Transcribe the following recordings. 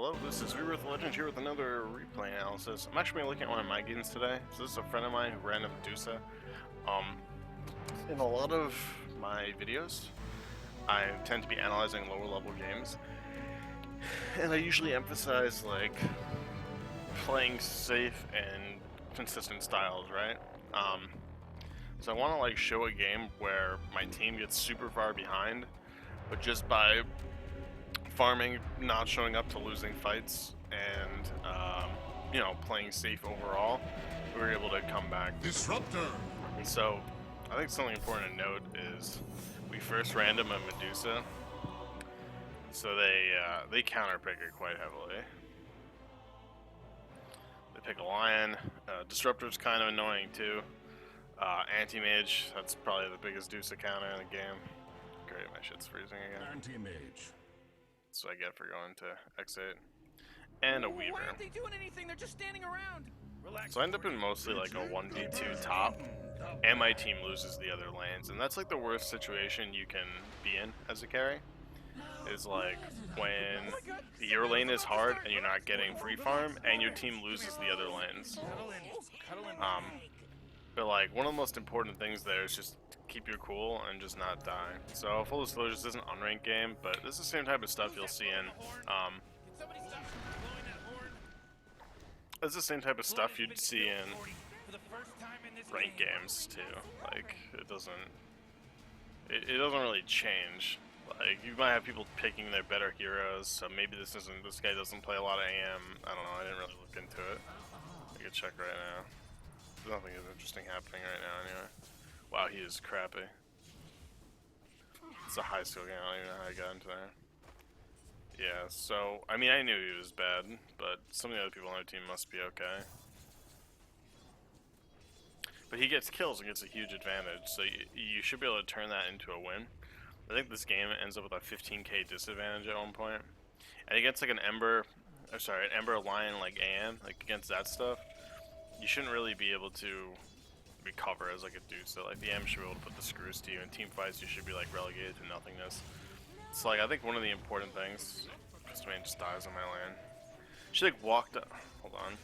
Hello, this is Rebirth Legend here with another replay analysis. I'm actually looking at one of my games today. So this is a friend of mine who ran a Medusa. In a lot of my videos, I tend to be analyzing lower level games. And I usually emphasize like playing safe and consistent styles, right? So I want to like show a game where my team gets super far behind, but just by farming, not showing up to losing fights, and you know, playing safe overall, we were able to come back. Disruptor. So I think something important to note is we first random a Medusa, so they counterpick it quite heavily. They pick a lion. Disruptor's kind of annoying too. Anti-mage, that's probably the biggest Dusa counter in the game. Great, my shit's freezing again. Anti-mage. That's what I get for going to X8. And a Weaver. Why aren't they doing anything? They're just standing around. Relax. So I end up in mostly like a 1v2 top, and my team loses the other lanes. And that's like the worst situation you can be in as a carry. Is like when your lane is hard and you're not getting free farm, and your team loses the other lanes. But like one of the most important things there is just keep your cool and just not die. So full disclosure, this is an unranked game, but this is the same type of stuff you'll see in it's the same type of stuff you'd see in ranked games too. Like it doesn't really change. Like you might have people picking their better heroes, so maybe this guy doesn't play a lot of AM. I don't know, I didn't really look into it. I could check right now. There's nothing interesting happening right now anyway. Wow, he is crappy. It's a high skill game, I don't even know how I got into there. Yeah, so, I mean, I knew he was bad, but some of the other people on our team must be okay. But he gets kills and gets a huge advantage, so you should be able to turn that into a win. I think this game ends up with a 15k disadvantage at one point. And against like an Ember Lion like AM, like against that stuff, you shouldn't really be able to recover as like a dude. So like the AM should be able to put the screws to you. In team fights, you should be like relegated to nothingness. So like I think one of the important things, this man just dies on my lane. She like walked up. Hold on.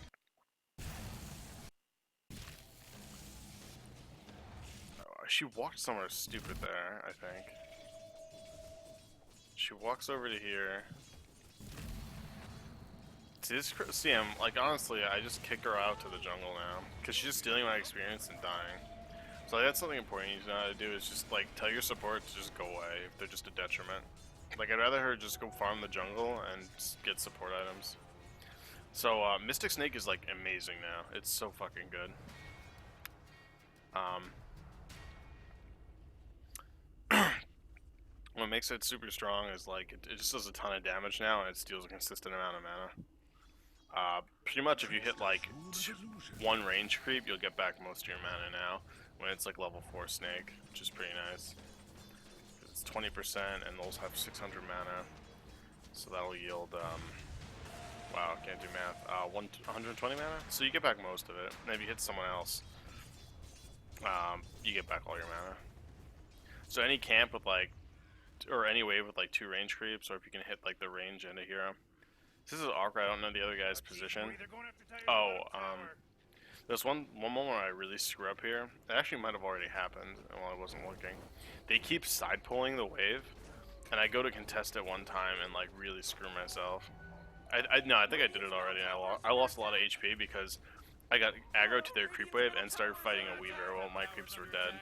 Oh, she walked somewhere stupid there, I think. She walks over to here. See, I'm like, honestly, I just kick her out to the jungle now because she's just stealing my experience and dying. So like, that's something important you know how to do is just like tell your support to just go away if they're just a detriment. Like I'd rather her just go farm the jungle and get support items. So Mystic Snake is like amazing now. It's so fucking good. What makes it super strong is like it just does a ton of damage now and it steals a consistent amount of mana. Pretty much if you hit like one range creep, you'll get back most of your mana now when it's like level 4 Snake, which is pretty nice. It's 20% and those have 600 mana, so that'll yield, wow, can't do math, 120 mana? So you get back most of it, and if you hit someone else, you get back all your mana. So any camp with like, or any wave with like 2 range creeps, or if you can hit like the range and a hero. This is awkward, I don't know the other guy's position. Oh, there's one moment where I really screw up here. It actually might have already happened while I wasn't looking. They keep side pulling the wave, and I go to contest it one time and like really screw myself. No, I think I did it already. I lost a lot of HP because I got aggro to their creep wave and started fighting a Weaver while my creeps were dead.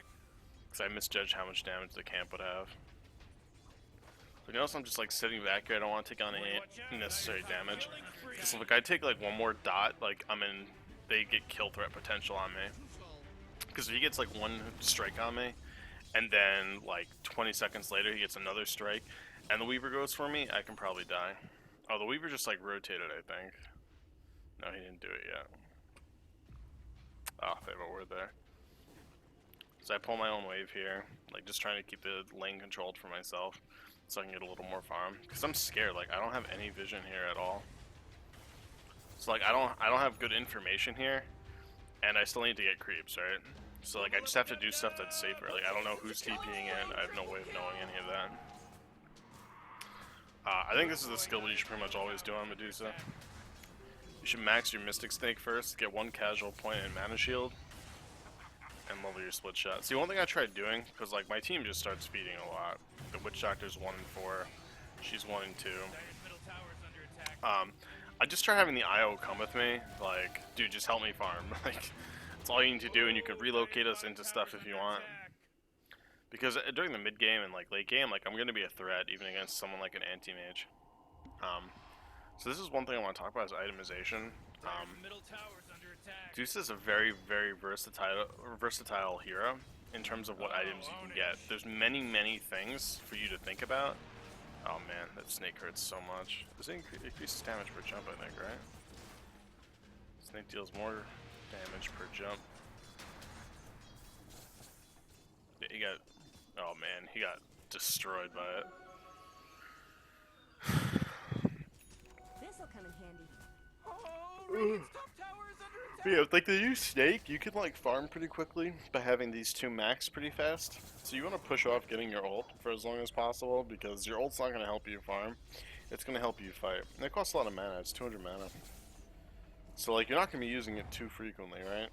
Because I misjudged how much damage the camp would have. But notice I'm just like sitting back here. I don't want to take on any necessary damage. Because if I take like one more dot, like they get kill threat potential on me. Because if he gets like one strike on me, and then like 20 seconds later he gets another strike, and the Weaver goes for me, I can probably die. Oh, the Weaver just like rotated, I think. No, he didn't do it yet. Oh, they have a word there. So I pull my own wave here, like just trying to keep the lane controlled for myself, so I can get a little more farm. Because I'm scared, like I don't have any vision here at all. So like I don't have good information here, and I still need to get creeps, right? So like I just have to do stuff that's safer. Like I don't know who's TPing in, I have no way of knowing any of that. I think this is the skill you should pretty much always do on Medusa. You should max your Mystic Snake first, get 1 casual point and mana shield, and level your split shot. See, one thing I tried doing, because like my team just starts feeding a lot. The Witch Doctor's 1 and 4, she's 1 and 2. I just try having the IO come with me, like, dude, just help me farm. Like, that's all you need to do, and you can relocate us into stuff if you want. Because during the mid game and like late game, like I'm gonna be a threat even against someone like an anti-mage. So this is one thing I want to talk about is itemization. Medusa is a very, very versatile hero in terms of what items you can get. There's many things for you to think about. Oh man, that snake hurts so much. This increases damage per jump, I think, right? Snake deals more damage per jump. Yeah, he got... Oh man, he got destroyed by it. This'll come in handy. Yeah, like the new snake, you can like farm pretty quickly by having these 2 max pretty fast. So you want to push off getting your ult for as long as possible because your ult's not going to help you farm. It's going to help you fight. And it costs a lot of mana. It's 200 mana. So like you're not going to be using it too frequently, right?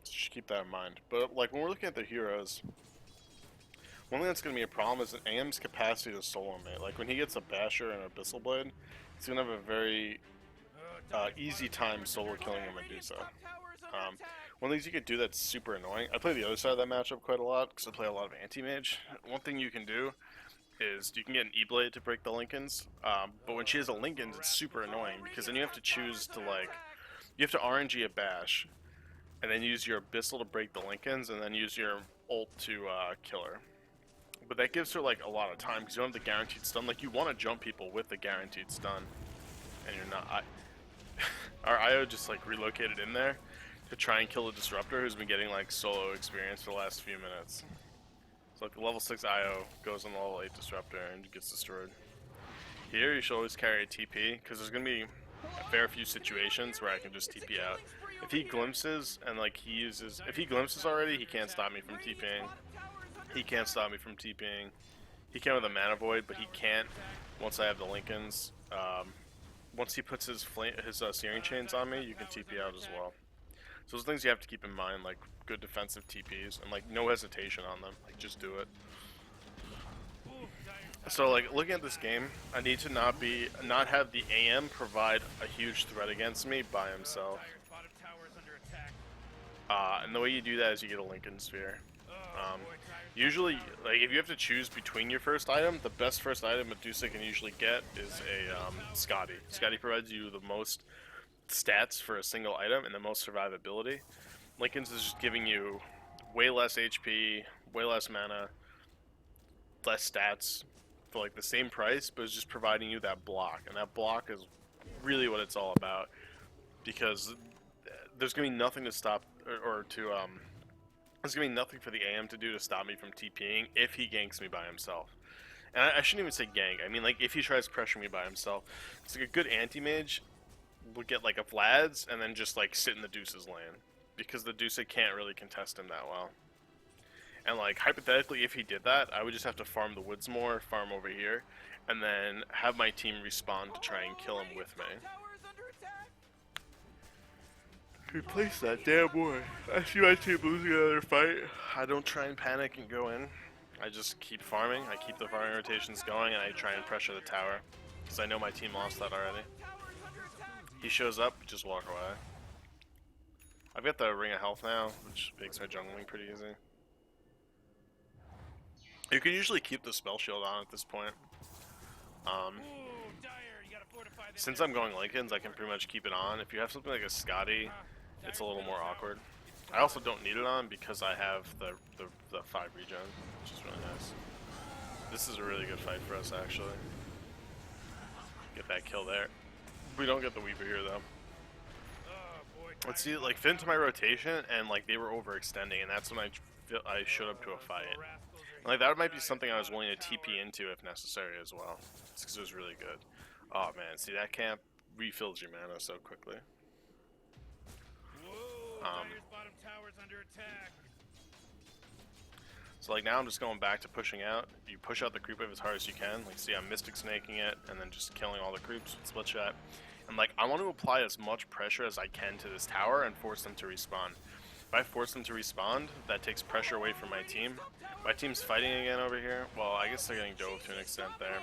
So just keep that in mind. But like when we're looking at the heroes, one thing that's going to be a problem is an AM's capacity to solo mate. Like when he gets a Basher and Abyssal Blade, he's going to have a very easy time solo killing a Medusa. One of the things you can do that's super annoying, I play the other side of that matchup quite a lot because I play a lot of anti-mage. One thing you can do is you can get an E-Blade to break the Lincolns, but when she has a Lincolns it's super annoying because then you have to choose to like, you have to RNG a Bash and then use your Abyssal to break the Lincolns and then use your ult to kill her. But that gives her like a lot of time because you don't have the guaranteed stun. Like you want to jump people with the guaranteed stun and you're not. Our IO just like relocated in there to try and kill the Disruptor who's been getting like solo experience for the last few minutes. So like the level 6 IO goes on the level 8 Disruptor and gets destroyed. Here you should always carry a TP because there's going to be a fair few situations where I can just TP out. If he glimpses and like he uses, if he glimpses already, he can't stop me from TPing. He can't stop me from TPing. He can with a Mana Void, but he can't once I have the Lincolns. Once he puts his Searing Chains on me, you can TP out as well. So those things you have to keep in mind, like good defensive TPs and like no hesitation on them. Like just do it. So like looking at this game, I need to not have the AM provide a huge threat against me by himself. And the way you do that is you get a Lincoln Sphere. Usually, like if you have to choose between your first item, the best first item Medusa can usually get is a Scotty. Scotty provides you the most stats for a single item and the most survivability. Lincoln's is just giving you way less HP, way less mana, less stats for like the same price, but it's just providing you that block, and that block is really what it's all about. Because there's gonna be nothing to stop there's gonna be nothing for the AM to do to stop me from TPing if he ganks me by himself. And I shouldn't even say gank. I mean, like if he tries to pressure me by himself, it's like a good anti-mage would get like a Vlad's and then just like sit in the Deuce's lane because the Deuce can't really contest him that well. And like hypothetically, if he did that, I would just have to farm the woods more, farm over here, and then have my team respawn to try and kill him with me. Replace that damn boy. I see my team losing another fight. I don't try and panic and go in. I just keep farming. I keep the farming rotations going, and I try and pressure the tower because I know my team lost that already. He shows up, just walk away. I've got the Ring of Health now, which makes my jungling pretty easy. You can usually keep the spell shield on at this point. Since I'm going Lincolns, I can pretty much keep it on. If you have something like a Scotty, it's a little more awkward. I also don't need it on because I have the 5 regen, which is really nice. This is a really good fight for us, actually. Get that kill there. We don't get the Weaver here, though. Let's see, like, fit into my rotation, and, like, they were overextending, and that's when I showed up to a fight. And, like, that might be something I was willing to TP into if necessary as well. It's because it was really good. Oh, man, see, that camp refills your mana so quickly. So So like now I'm just going back to pushing out. You push out the creep wave as hard as you can. Like see, I'm mystic snaking it and then just killing all the creeps with split shot. And like I want to apply as much pressure as I can to this tower and force them to respawn. If I force them to respawn, that takes pressure away from my team. My team's fighting again over here. Well, I guess they're getting dove to an extent there.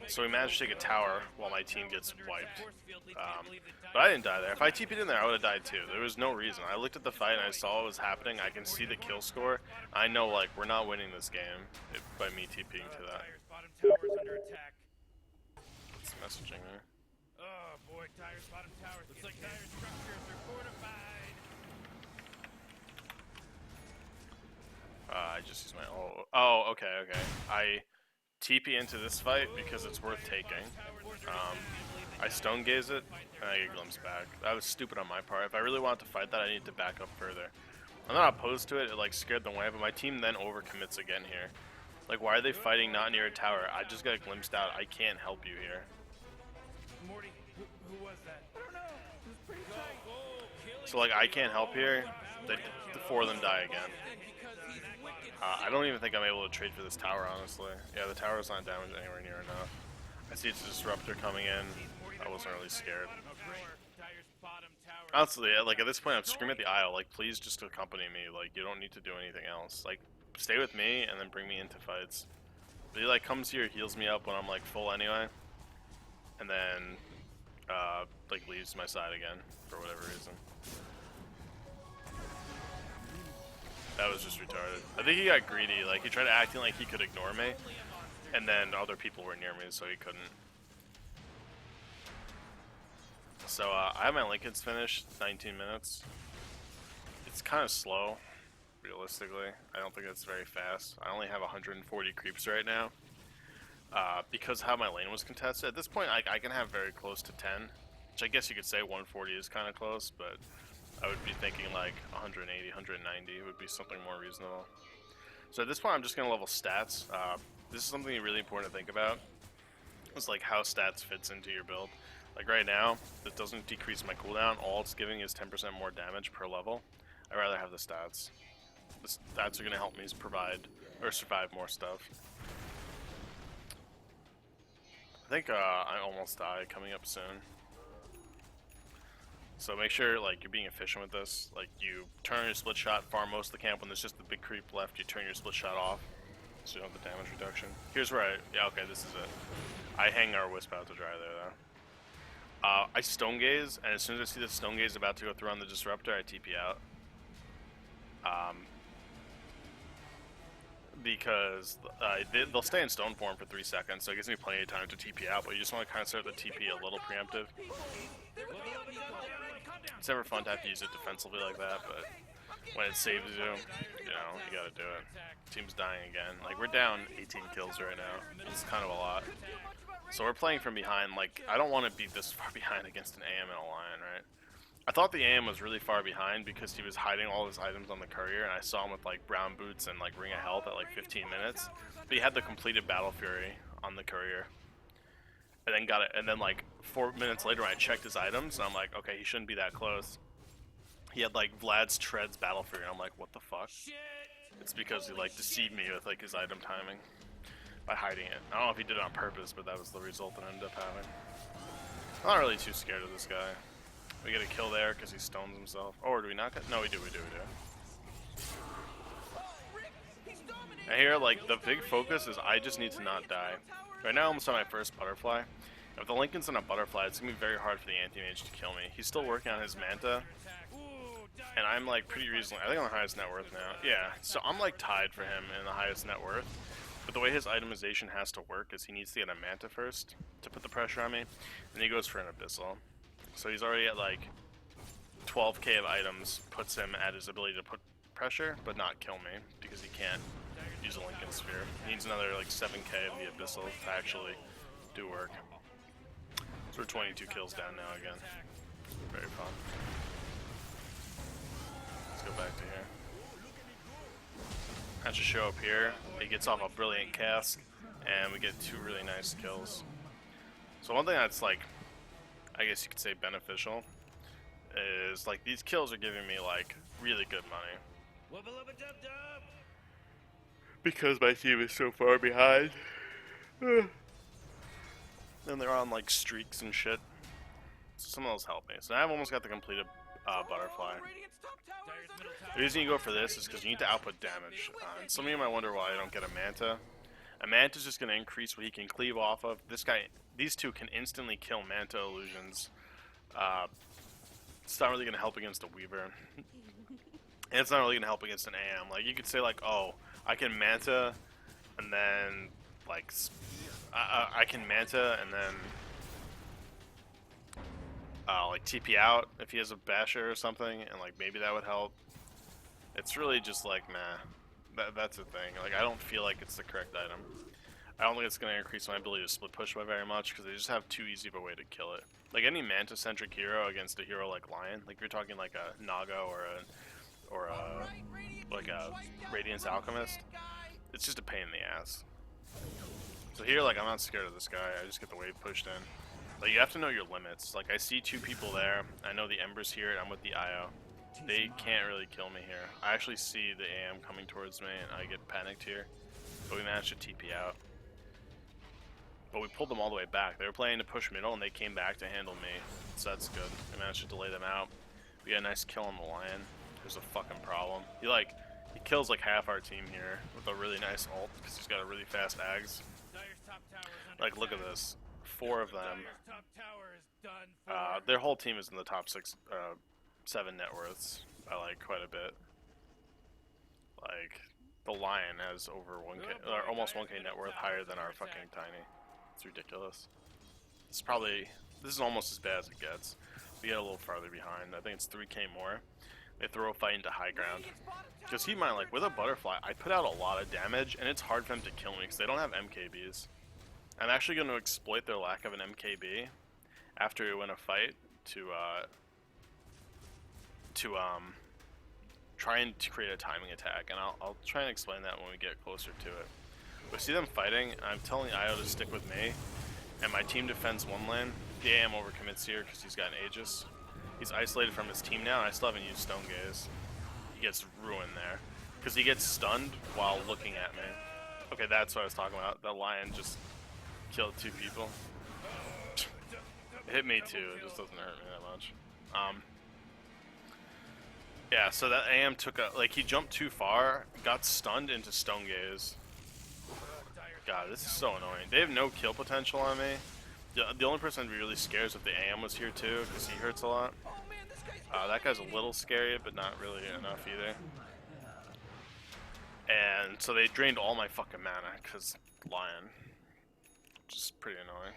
So we managed to take a tower while my team gets wiped. But I didn't die there. If I TP'd in there, I would have died too. There was no reason. I looked at the fight and I saw what was happening. I can see the kill score. I know, like, we're not winning this game by me TPing to that. What's the messaging there? Oh boy, Tyre's bottom tower. Looks like Tyre's structures are fortified. I just used my oh, okay. I TP into this fight because it's worth taking. I stone gaze it and I get glimpse back. That was stupid on my part. If I really wanted to fight that, I need to back up further. I'm not opposed to it. It like scared them away, but my team then overcommits again here. Like, why are they fighting not near a tower? I just got glimpsed out. I can't help you here. Morty, who was that? I don't know. It was pretty tight. So like, I can't help here. The four of them die again. I don't even think I'm able to trade for this tower, honestly. Yeah, the tower's not damaged anywhere near enough. I see it's a disruptor coming in. I wasn't really scared. Honestly, like at this point, I'm screaming at the Isle, like, please just accompany me. Like, you don't need to do anything else. Like, stay with me and then bring me into fights. But he like comes here, heals me up when I'm like full anyway, and then like leaves my side again for whatever reason. That was just retarded. I think he got greedy. Like he tried acting like he could ignore me, and then other people were near me, so he couldn't. So I have my Lincolns finished, 19 minutes. It's kind of slow, realistically. I don't think it's very fast. I only have 140 creeps right now. Because how my lane was contested, at this point I can have very close to 10, which I guess you could say 140 is kind of close, but I would be thinking like 180, 190 would be something more reasonable. So at this point I'm just going to level stats. This is something really important to think about. It's like how stats fits into your build. Like right now, it doesn't decrease my cooldown. All it's giving is 10% more damage per level. I'd rather have the stats. The stats are going to help me provide or survive more stuff. I think I almost die coming up soon. So make sure like you're being efficient with this. Like you turn your split shot, farm most of the camp. When there's just the big creep left, you turn your split shot off, so you don't have the damage reduction. Here's where yeah, okay, this is it. I hang our wisp out to dry there though. I stone gaze, and as soon as I see the stone gaze about to go through on the disruptor, I TP out. Because they'll stay in stone form for 3 seconds, so it gives me plenty of time to TP out, but you just want to kind of start the TP a little preemptive. It's never fun to have to use it defensively like that, but when it saves you, you know, you gotta do it. Team's dying again. Like, we're down 18 kills right now. It's kind of a lot. So we're playing from behind. Like, I don't want to be this far behind against an AM and a Lion, right? I thought the AM was really far behind because he was hiding all his items on the courier, and I saw him with like brown boots and like ring of health at like 15 minutes. But he had the completed battle fury on the courier, and then got it. And then like 4 minutes later, I checked his items, and I'm like, okay, he shouldn't be that close. He had like Vlad's Treads battle fury, and I'm like, what the fuck? It's because he like deceived me with like his item timing by hiding it. I don't know if he did it on purpose, but that was the result that ended up having. I'm not really too scared of this guy. We get a kill there because he stones himself. Or do we not get? No, we do. And here, like, the big focus is I just need to not die. Right now, I'm almost on my first butterfly. If the Lincoln's on a butterfly, it's going to be very hard for the anti-mage to kill me. He's still working on his manta. And I'm, like, pretty reasonably... I think I'm the highest net worth now. Yeah, so I'm, like, tied for him in the highest net worth. But the way his itemization has to work is he needs to get a manta first to put the pressure on me. And he goes for an abyssal. So he's already at like 12k of items, puts him at his ability to put pressure, but not kill me, because he can't use a Lincoln Sphere. He needs another like 7k of the Abyssal to actually do work. So we're 22 kills down now again. Very fun. Let's go back to here. I should show up here. He gets off a brilliant cask, and we get 2 really nice kills. So one thing that's like, I guess you could say beneficial, is like these kills are giving me like really good money. Wubba lubba dub dub. Because my team is so far behind. And they're on like streaks and shit. So someone else help me. So I've almost got the completed butterfly. The reason you go for this is because you need to output damage. And some of you might wonder why I don't get a Manta. A Manta is just going to increase what he can cleave off of. These two can instantly kill Manta illusions. It's not really going to help against a Weaver. And it's not really going to help against an AM. Like, you could say, like, oh, I can Manta, and then, like, I can Manta, and then, like, TP out if he has a Basher or something, and, like, maybe that would help. It's really just, like, nah. That's the thing. Like, I don't feel like it's the correct item. I don't think it's going to increase my ability to split push by very much, because they just have too easy of a way to kill it. Like, any Manta-centric hero against a hero like Lion, like, if you're talking, like, a Naga or like a Radiance Alchemist, it's just a pain in the ass. So here, like, I'm not scared of this guy, I just get the wave pushed in. Like, you have to know your limits. Like, I see two people there, I know the Ember's here, and I'm with the IO. They can't really kill me here. I actually see the AM coming towards me, and I get panicked here. But we managed to TP out. But we pulled them all the way back. They were planning to push middle, and they came back to handle me. So that's good. We managed to delay them out. We got a nice kill on the Lion. There's a fucking problem. He kills like half our team here with a really nice ult, because he's got a really fast Ags. Like, look at this. 4 of them. Their whole team is in the top 7 net worths by like quite a bit. Like, the Lion has over 1k, or almost 1k net worth higher than our fucking Tiny. It's ridiculous. This is almost as bad as it gets. We get a little farther behind. I think it's 3k more. They throw a fight into high ground. Because keep in mind, like, with a butterfly, I put out a lot of damage, and it's hard for them to kill me because they don't have MKBs. I'm actually going to exploit their lack of an MKB after we win a fight to try and create a timing attack, and I'll try and explain that when we get closer to it. We see them fighting, and I'm telling Io to stick with me, and my team defends one lane. The AM overcommits here because he's got an Aegis. He's isolated from his team now, and I still haven't used Stone Gaze. He gets ruined there because he gets stunned while looking at me. Okay, that's what I was talking about. The Lion just killed 2 people. It hit me too, it just doesn't hurt me that much. Yeah, so that AM took he jumped too far, got stunned into Stone Gaze. God, this is so annoying. They have no kill potential on me. The only person I'd be really scared is if the AM was here too, because he hurts a lot. That guy's a little scary, but not really enough either. And so they drained all my fucking mana, because Lion. Which is pretty annoying.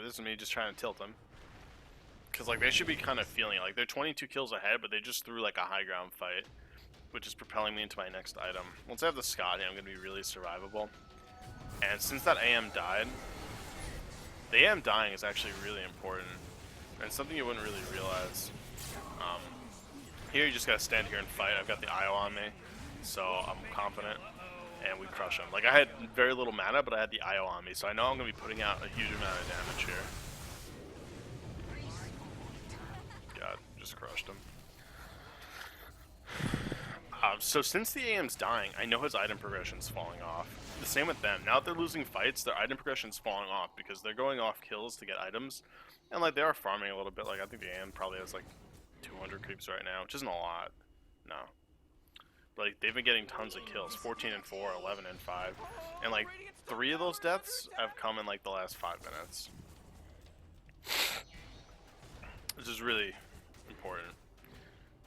This is me just trying to tilt them. Because, like, they should be kind of feeling it. Like, they're 22 kills ahead, but they just threw, like, a high ground fight. Which is propelling me into my next item. Once I have the Scotty, I'm going to be really survivable. And since that AM died, the AM dying is actually really important. And something you wouldn't really realize. Here you just got to stand here and fight. I've got the IO on me, so I'm confident. And we crush him. Like, I had very little mana, but I had the IO on me, so I know I'm going to be putting out a huge amount of damage here. God, just crushed him. So since the AM's dying, I know his item progression's falling off. The same with them. Now that they're losing fights, their item progression's falling off because they're going off kills to get items. And, like, they are farming a little bit. Like, I think the AM probably has, like, 200 creeps right now, which isn't a lot. No. Like, they've been getting tons of kills, 14 and 4, 11 and 5, and like 3 of those deaths have come in like the last 5 minutes. This is really important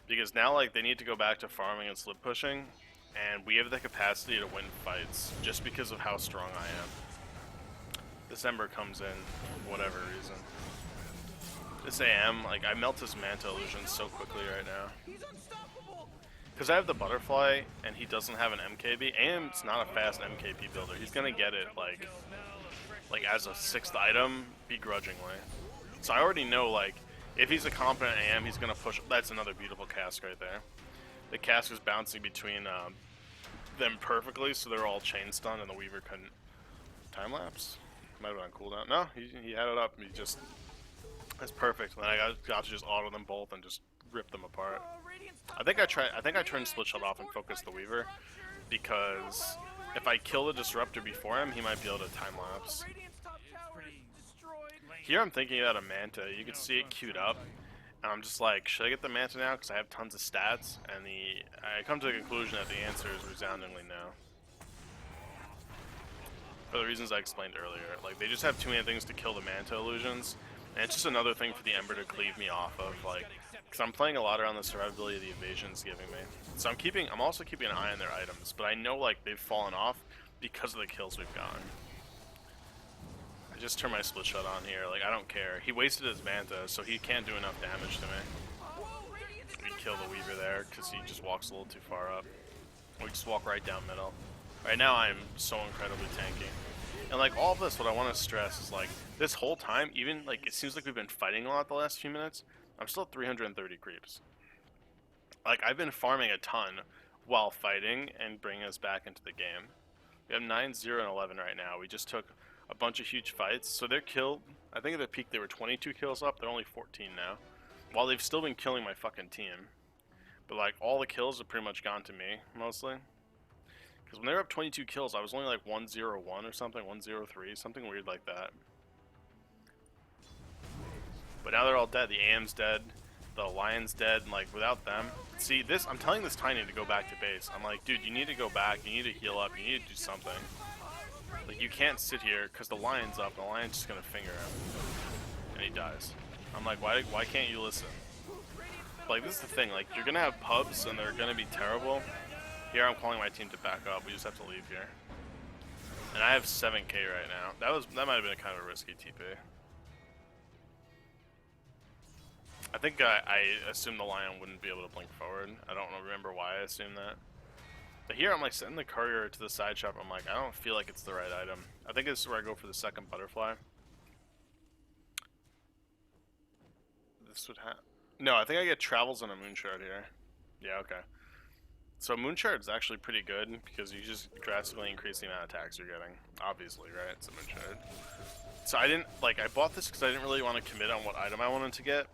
because now, like, they need to go back to farming and slip pushing, and we have the capacity to win fights just because of how strong I am. This Ember comes in for whatever reason. This AM, like, I melt his Manta illusion so quickly right now. Because I have the butterfly, and he doesn't have an MKB. AM's not a fast MKB builder. He's gonna get it, like as a 6th item, begrudgingly. So I already know, like, if he's a competent AM, he's gonna push. That's another beautiful cask right there. The cask is bouncing between them perfectly, so they're all chain stunned, and the Weaver couldn't time lapse. Might have been on cooldown. No, he had it up. He just That's perfect. And then I got to just auto them both and just rip them apart. Radiant's top I think I tower turned split shot off and focused the Weaver, because if I kill the disruptor before him, he might be able to time lapse. Radiant's top tower is destroyed. Here I'm thinking about a Manta. You can see it queued up, and I'm just like, should I get the Manta now? Because I have tons of stats, and I come to the conclusion that the answer is resoundingly no. For the reasons I explained earlier. Like, they just have too many things to kill the Manta illusions, and it's just another thing for the Ember to cleave me off of, like, because I'm playing a lot around the survivability the evasion's giving me. So I'm also keeping an eye on their items, but I know, like, they've fallen off because of the kills we've gotten. I just turned my split shot on here, like, I don't care. He wasted his Manta, so he can't do enough damage to me. We kill the Weaver there, because he just walks a little too far up. We just walk right down middle. Right now I'm so incredibly tanky. And like all of this, what I want to stress is like, this whole time, even like it seems like we've been fighting a lot the last few minutes, I'm still at 330 creeps. Like I've been farming a ton while fighting and bringing us back into the game. We have 9, 0, and 11 right now. We just took a bunch of huge fights. So they're killed. I think at the peak they were 22 kills up. They're only 14 now. While they've still been killing my fucking team. But like all the kills have pretty much gone to me, mostly. Because when they were up 22 kills, I was only like 101 or something, 103, something weird like that. But now they're all dead. The AM's dead, the Lion's dead, and like without them. See, this, I'm telling this Tiny to go back to base. I'm like, dude, you need to go back, you need to heal up, you need to do something. Like, you can't sit here, because the Lion's up, and the Lion's just gonna finger him. And he dies. I'm like, why can't you listen? Like, this is the thing, like, you're gonna have pubs, and they're gonna be terrible. Here I'm calling my team to back up. We just have to leave here. And I have 7k right now. That might have been a kind of a risky TP. I think I assumed the Lion wouldn't be able to blink forward. I don't remember why I assumed that. But here I'm like sending the courier to the side shop. I'm like, I don't feel like it's the right item. I think this is where I go for the second butterfly. This would have... No, I think I get travels and a moonshard here. Yeah, okay. So Moonshard is actually pretty good because you just drastically increase the amount of attacks you're getting. Obviously, right? It's a Moonshard. So I didn't, like, I bought this because I didn't really want to commit on what item I wanted to get.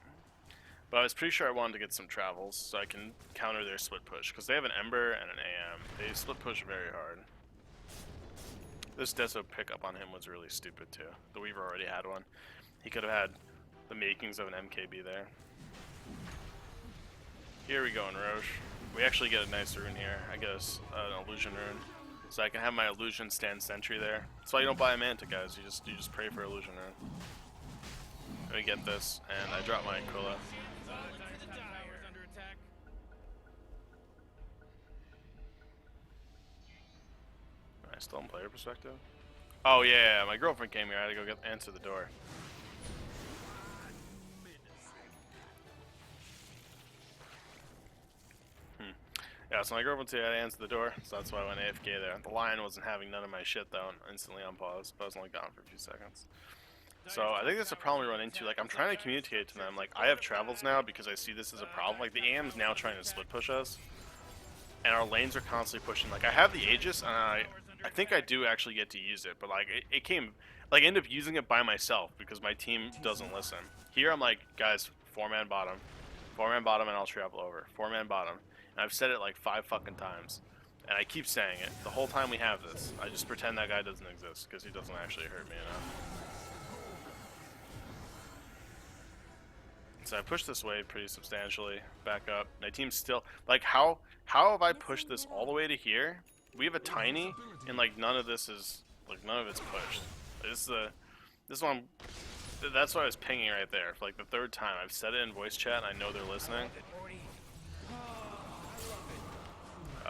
But I was pretty sure I wanted to get some travels so I can counter their split push. Because they have an Ember and an AM. They split push very hard. This Deso pickup on him was really stupid too. The Weaver already had one. He could have had the makings of an MKB there. Here we go in Roche. We actually get a nice rune here. I get an illusion rune, so I can have my illusion stand sentry there. That's why you don't buy a Manta, guys. You just pray for illusion rune. Let me get this, and I drop my Aquila. Am I still in player perspective? Oh yeah, my girlfriend came here. I had to go answer the door. Yeah, so my girlfriend's here, I had to answer the door, so that's why I went AFK there. The Lion wasn't having none of my shit though, and instantly unpaused, but I was only gone for a few seconds. So I think that's a problem we run into. Like, I'm trying to communicate to them, like, I have travels now because I see this as a problem. Like, the AM's now trying to split push us, and our lanes are constantly pushing. Like, I have the Aegis, and I think I do actually get to use it, but like, it came, like, I end up using it by myself because my team doesn't listen. Here I'm like, guys, 4-man bottom, and I'll travel over, 4-man bottom. And I've said it like 5 fucking times, and I keep saying it the whole time we have this. I just pretend that guy doesn't exist because he doesn't actually hurt me enough. So I pushed this wave pretty substantially back up. My team's still like, how have I pushed this all the way to here? We have a Tiny, and like none of it's pushed. Like, this one. That's what I was pinging right there for like the 3rd time. I've said it in voice chat, and I know they're listening.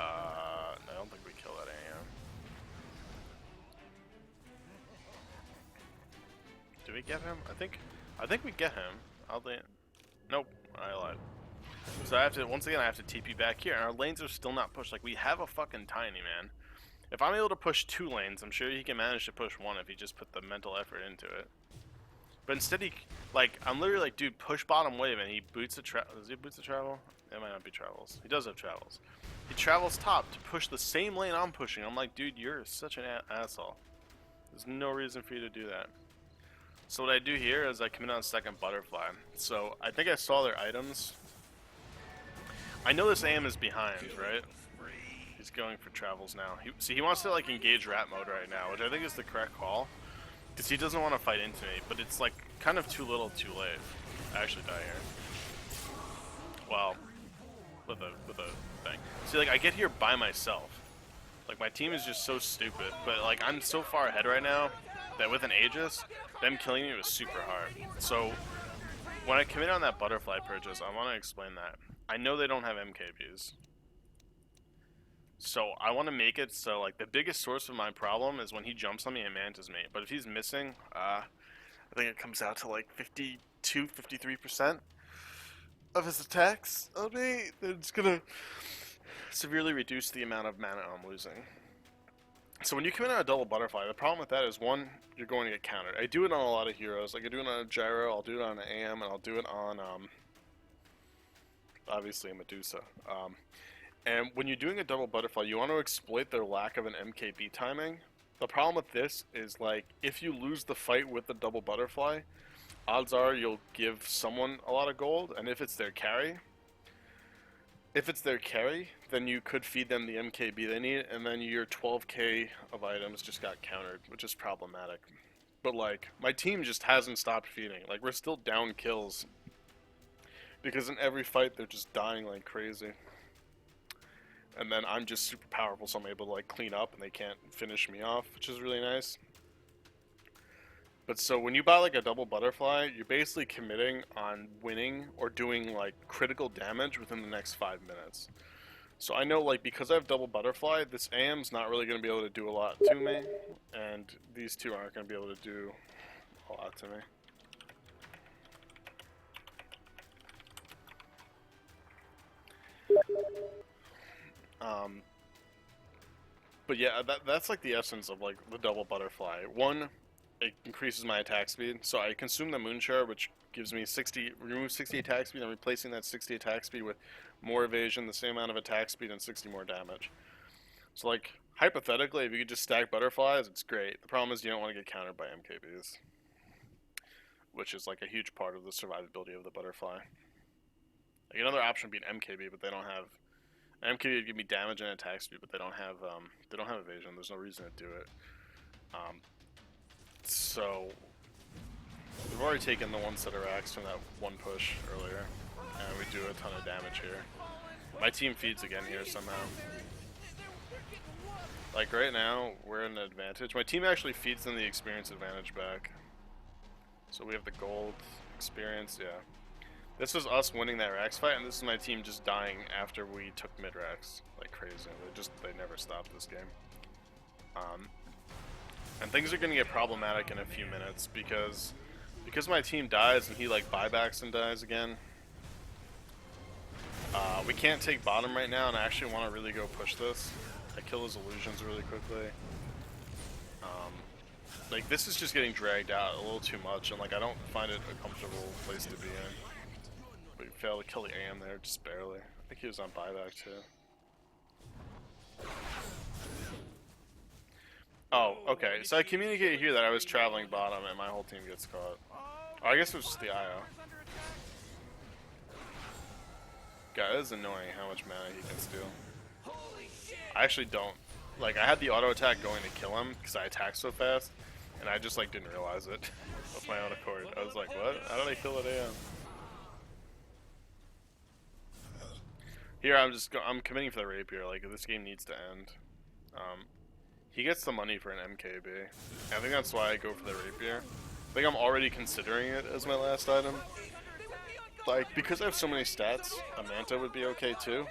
I don't think we kill that AM. Did we get him? I think we get him. Nope, I lied. So I have to, once again, I have to TP back here, and our lanes are still not pushed. Like, we have a fucking Tiny, man. If I'm able to push 2 lanes, I'm sure he can manage to push 1 if he just put the mental effort into it. But instead I'm literally like, dude, push bottom wave, and he boots the does he boots the travel? It might not be travels. He does have travels. He travels top to push the same lane I'm pushing. I'm like, dude, you're such an asshole. There's no reason for you to do that. So what I do here is I come in on second butterfly. So I think I saw their items. I know this AM is behind, right? He's going for travels now. See, he wants to like engage rat mode right now, which I think is the correct call. Because he doesn't want to fight into me, but it's like kind of too little too late. I actually die here. Well, with a thing. See, like I get here by myself. Like my team is just so stupid, but like I'm so far ahead right now that with an Aegis, them killing me was super hard. So when I commit on that butterfly purchase, I want to explain that. I know they don't have MKBs. So I want to make it so like the biggest source of my problem is when he jumps on me and mantas me. But if he's missing, I think it comes out to like 52, 53% of his attacks on me. Then it's gonna severely reduce the amount of mana I'm losing. So when you come in on a double butterfly, the problem with that is one, you're going to get countered. I do it on a lot of heroes. Like I do it on a gyro, I'll do it on an AM, and I'll do it on obviously a Medusa. And when you're doing a double butterfly, you want to exploit their lack of an MKB timing. The problem with this is, like, if you lose the fight with the double butterfly, odds are you'll give someone a lot of gold, and if it's their carry, then you could feed them the MKB they need, and then your 12k of items just got countered, which is problematic. But, like, my team just hasn't stopped feeding. Like, we're still down kills, because in every fight they're just dying like crazy. And then I'm just super powerful, so I'm able to like clean up and they can't finish me off, which is really nice. But so when you buy like a double butterfly, you're basically committing on winning or doing like critical damage within the next 5 minutes. So I know like because I have double butterfly, this AM's not really going to be able to do a lot to me, and these two aren't going to be able to do a lot to me. But yeah, that's like the essence of like the double butterfly. One, it increases my attack speed, so I consume the moon shard, which gives me 60, removes 60 attack speed. I'm replacing that 60 attack speed with more evasion, the same amount of attack speed, and 60 more damage. So like hypothetically, if you could just stack butterflies, it's great. The problem is you don't want to get countered by MKBs, which is like a huge part of the survivability of the butterfly. Like another option would be an MKB, but they don't have. MKB would give me damage and attack speed, but they don't have evasion. There's no reason to do it. So we've already taken the 1 set of racks from that one push earlier, and we do a ton of damage here. My team feeds again here somehow. Like right now, we're in an advantage. My team actually feeds them the experience advantage back. So we have the gold experience, yeah. This was us winning that Rax fight, and this is my team just dying after we took mid-Rax like crazy. They never stopped this game. And things are gonna get problematic in a few minutes because my team dies and he like buybacks and dies again. We can't take bottom right now, and I actually want to really go push this. I kill his illusions really quickly. Like this is just getting dragged out a little too much, and like I don't find it a comfortable place to be in. We failed to kill the AM there, just barely. I think he was on buyback too. Oh, okay. So I communicated here that I was traveling bottom and my whole team gets caught. Oh, I guess it was just the IO. God, it is annoying how much mana he can steal. I actually don't. Like, I had the auto attack going to kill him because I attacked so fast, and I just like didn't realize it of my own accord. I was like, what? How did I kill an AM? Here, I'm committing for the rapier. Like, this game needs to end. He gets the money for an MKB. I think that's why I go for the rapier. I think I'm already considering it as my last item. Like, because I have so many stats, a Manta would be okay too.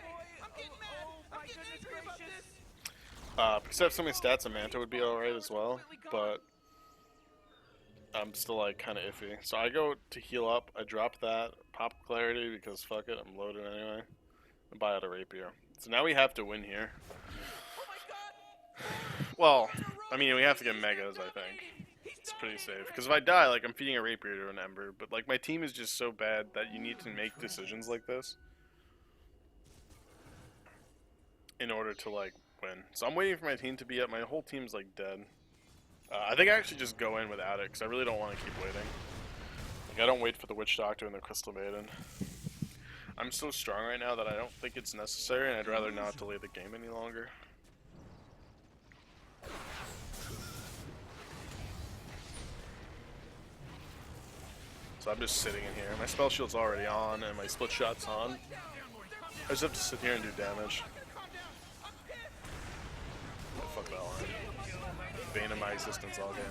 Because I have so many stats, a Manta would be alright as well. But I'm still like kind of iffy. So I go to heal up. I drop that, pop clarity because fuck it, I'm loaded anyway. And buy out a rapier. So now we have to win here. Well, I mean, we have to get megas, I think. It's pretty safe. Because if I die, like, I'm feeding a rapier to an ember. But, like, my team is just so bad that you need to make decisions like this in order to, like, win. So I'm waiting for my team to be up. My whole team's, like, dead. I think I actually just go in without it, because I really don't want to keep waiting. Like, I don't wait for the Witch Doctor and the Crystal Maiden. I'm so strong right now that I don't think it's necessary, and I'd rather not delay the game any longer. So I'm just sitting in here. My spell shield's already on, and my split shot's on. I just have to sit here and do damage. Oh, fuck that line. Bane of my existence all game.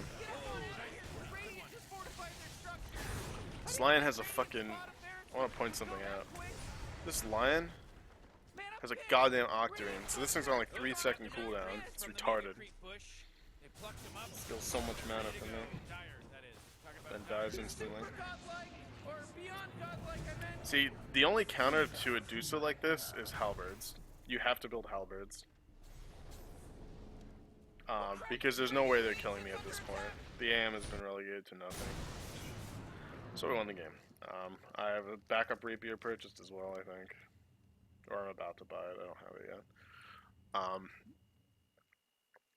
This lion has a fucking... I want to point something out. This lion has a goddamn Octarine, so this thing's on like 3-second cooldown. It's retarded. Steals so much mana from me. Then dies instantly. See, the only counter to a Medusa like this is halberds. You have to build halberds. Because there's no way they're killing me at this point. The AM has been relegated to nothing. So we won the game. I have a backup rapier purchased as well, I think. Or I'm about to buy it, I don't have it yet.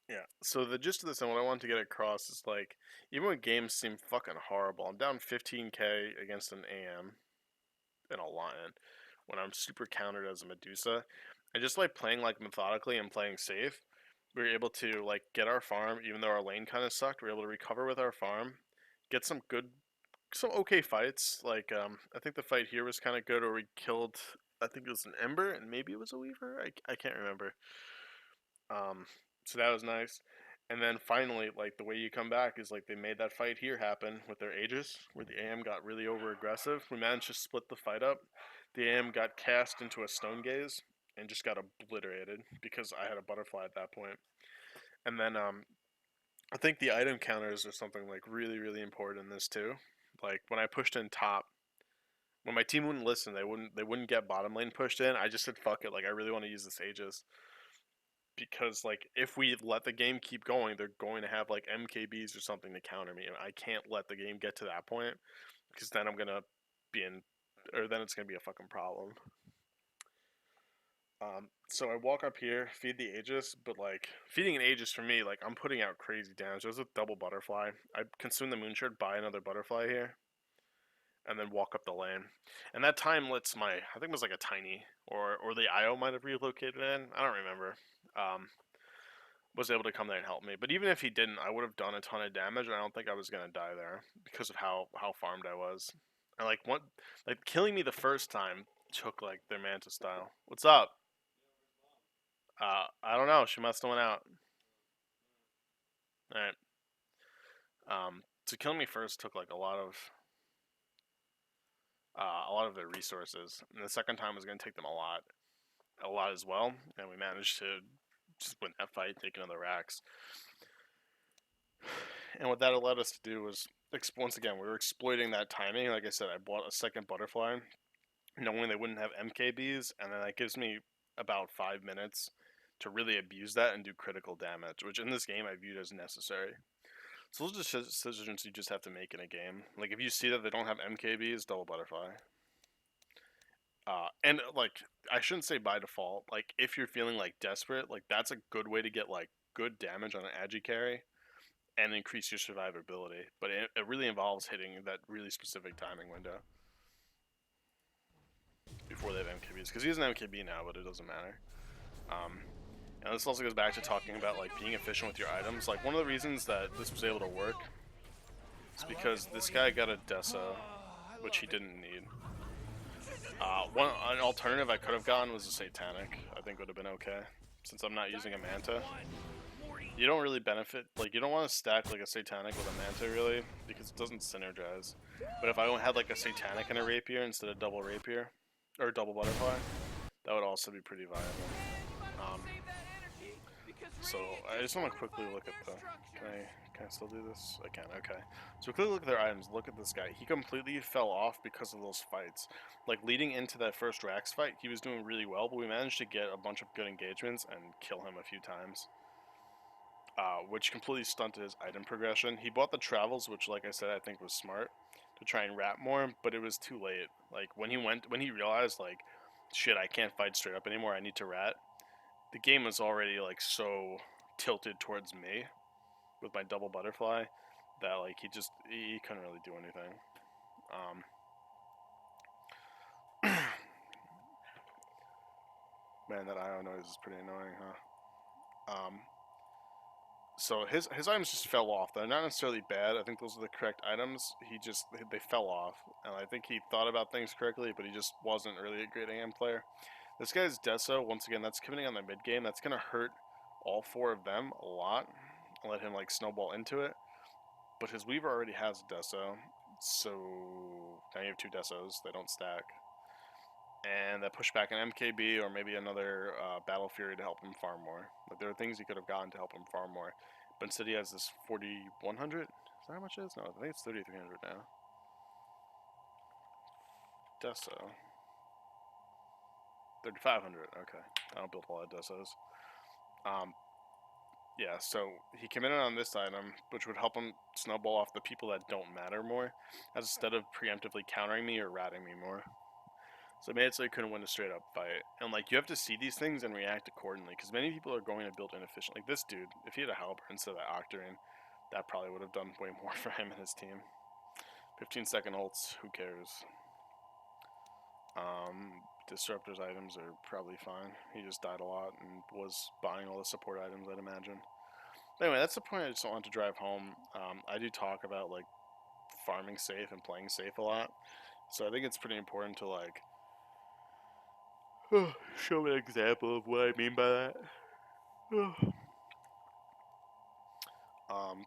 Yeah, so the gist of this and what I wanted to get across is like, even when games seem fucking horrible, I'm down 15k against an AM and a lion when I'm super countered as a Medusa. I just like playing like methodically and playing safe. We were able to like get our farm, even though our lane kind of sucked. We were able to recover with our farm, get some okay fights. Like I think the fight here was kind of good, where we killed. I think it was an Ember and maybe it was a Weaver. I can't remember. So that was nice. And then finally, like the way you come back is like they made that fight here happen with their Aegis, where the AM got really over aggressive. We managed to split the fight up. The AM got cast into a Stone Gaze and just got obliterated because I had a butterfly at that point. And then I think the item counters are something like really important in this too. Like when I pushed in top, when my team wouldn't listen, they wouldn't get bottom lane pushed in. I just said fuck it, like I really want to use this Aegis. Because like if we let the game keep going, they're going to have like MKBs or something to counter me. I can't let the game get to that point, because then I'm gonna be in, or then it's gonna be a fucking problem. So I walk up here, feed the Aegis, but like feeding an Aegis for me, like I'm putting out crazy damage. There's a double butterfly. I consume the Moonshard, buy another butterfly here, and then walk up the lane. And that time lets my, I think it was like a tiny, or the IO might have relocated in. I don't remember. Was able to come there and help me. But even if he didn't, I would have done a ton of damage, and I don't think I was gonna die there because of how farmed I was. And like killing me the first time took like their Manta style. What's up? I don't know. She must have went out. All right. So killing me first took like a lot of their resources, and the second time was gonna take them a lot as well. And we managed to just win that fight, take another racks. And what that allowed us to do was, once again, we were exploiting that timing. Like I said, I bought a second butterfly, knowing they wouldn't have MKBs, and then that gives me about 5 minutes to really abuse that and do critical damage, which in this game I viewed as necessary. So those are decisions you just have to make in a game. Like if you see that they don't have MKBs, double butterfly. And like I shouldn't say by default. Like if you're feeling like desperate, like that's a good way to get like good damage on an agi carry and increase your survivability. But it really involves hitting that really specific timing window before they have MKBs. Because he has an MKB now, but it doesn't matter. And this also goes back to talking about like being efficient with your items. Like one of the reasons that this was able to work is because this guy got a Dessa, which he didn't need. An alternative I could have gotten was a Satanic. I think would have been okay, since I'm not using a Manta. You don't really benefit, like you don't want to stack like a Satanic with a Manta really, because it doesn't synergize. But if I had like a Satanic and a Rapier instead of double Rapier, or double Butterfly, that would also be pretty viable. So I just want to quickly look at the, can I still do this? I can, okay. So quickly look at their items, look at this guy. He completely fell off because of those fights. Like leading into that first Rax fight, he was doing really well, but we managed to get a bunch of good engagements and kill him a few times. Which completely stunted his item progression. He bought the travels, which, like I said, I think was smart to try and rat more, but it was too late. Like when he realized, like, shit, I can't fight straight up anymore. I need to rat. The game was already like so tilted towards me with my double butterfly that like he couldn't really do anything. Man, that IO noise is pretty annoying, huh? So his items just fell off. They're not necessarily bad. I think those are the correct items. They fell off, and I think he thought about things correctly, but he just wasn't really a great AM player. This guy's Deso, once again, that's coming on the mid game. That's gonna hurt all four of them a lot, and let him like snowball into it. But his Weaver already has a Deso, so now you have two Desos. They don't stack. And that push back an MKB or maybe another Battle Fury to help him farm more. Like, there are things he could have gotten to help him farm more. But instead he has this 4100. Is that how much it is? No, I think it's 3300 now. Deso. 3500. Okay. I don't build a lot of Desos. Yeah, so he committed on this item, which would help him snowball off the people that don't matter more, as instead of preemptively countering me or ratting me more. So it made it so he couldn't win a straight up fight. And like, you have to see these things and react accordingly, because many people are going to build inefficient. Like this dude, if he had a Halberd instead of that Octarine, that probably would have done way more for him and his team. 15-second ults, who cares? Disruptor's items are probably fine. He just died a lot and was buying all the support items, I'd imagine. But anyway, that's the point I just want to drive home. I do talk about like farming safe and playing safe a lot, so I think it's pretty important to like show an example of what I mean by that.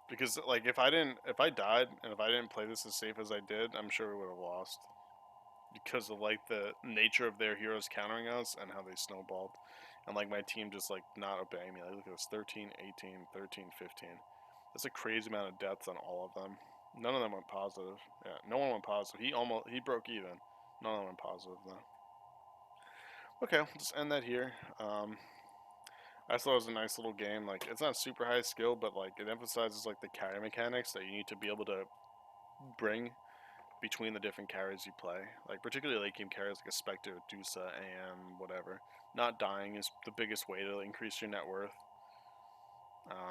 Because like if I died and if I didn't play this as safe as I did, I'm sure we would have lost. Because of like the nature of their heroes countering us and how they snowballed. And like my team just like not obeying me. Like look at this, 13, 18, 13, 15. That's a crazy amount of deaths on all of them. None of them went positive. Yeah, no one went positive. He broke even. None of them went positive though. Okay, we'll just end that here. I thought it was a nice little game. Like, it's not super high skill, but like it emphasizes like the carry mechanics that you need to be able to bring between the different carries you play. Like particularly late game carries like a Spectre, Medusa, AM, whatever. Not dying is the biggest way to increase your net worth.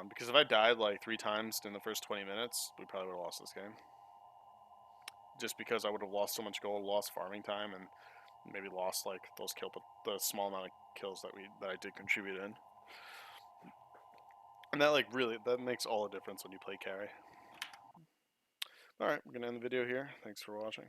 Because if I died like 3 times in the first 20 minutes, we probably would have lost this game. Just because I would have lost so much gold, lost farming time, and maybe lost like the small amount of kills that I did contribute in. And that like really that makes all the difference when you play carry. Alright, we're gonna end the video here. Thanks for watching.